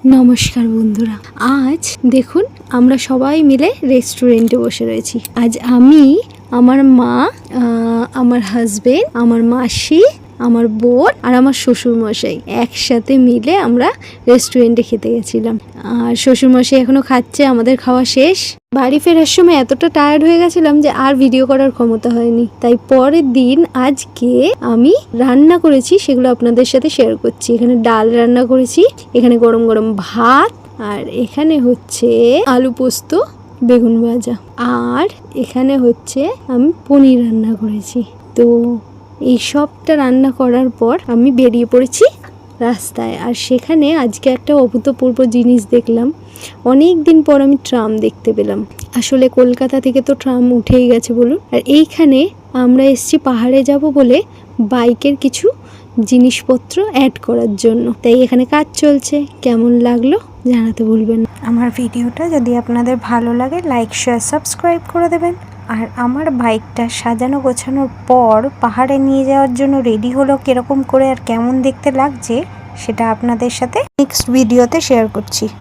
নমস্কার বন্ধুরা, আজ দেখুন আমরা সবাই মিলে রেস্টুরেন্টে বসে রয়েছি। আজ আমি, আমার মা, আমার হাজবেন্ড, আমার মাসি, আমার বোন আর আমার শ্বশুরমশাই একসাথে মিলে আমরা রেস্টুরেন্টে খেতে গেছিলাম। আর শ্বশুরমশাই এখনো খাচ্ছে, আমাদের খাওয়া শেষ। বাড়ি ফেরার সময় এতটা টায়ার্ড হয়ে গেছিলাম যে আর ভিডিও করার ক্ষমতা হয়নি, তাই পরের দিন আজকে আমি রান্না করেছি, সেগুলো আপনাদের সাথে শেয়ার করছি। এখানে ডাল রান্না করেছি, এখানে গরম গরম ভাত, আর এখানে হচ্ছে আলু পোস্ত, বেগুন ভাজা, আর এখানে হচ্ছে আমি পনির রান্না করেছি। তো এই সবটা রান্না করার পর আমি বেরিয়ে পড়েছি রাস্তায়। আর সেখানে আজকে একটা অভূতপূর্ব জিনিস দেখলাম। অনেক দিন পর আমি ট্রাম দেখতে পেলাম। আসলে কলকাতা থেকে তো ট্রাম উঠেই গেছে বলুন। আর এইখানে আমরা এসেছি পাহাড়ে যাব বলে বাইকের কিছু জিনিসপত্র অ্যাড করার জন্য, তাই এখানে কাজ চলছে। কেমন লাগলো জানাতে ভুলবেন না। আমার ভিডিওটা যদি আপনাদের ভালো লাগে লাইক শেয়ার সাবস্ক্রাইব করে দেবেন। আর আমার বাইকটা সাজানো গোছানোর পর পাহাড়ে নিয়ে যাওয়ার জন্য রেডি হলো কিরকম করে আর কেমন দেখতে লাগছে সেটা আপনাদের সাথে নেক্সট ভিডিওতে শেয়ার করছি।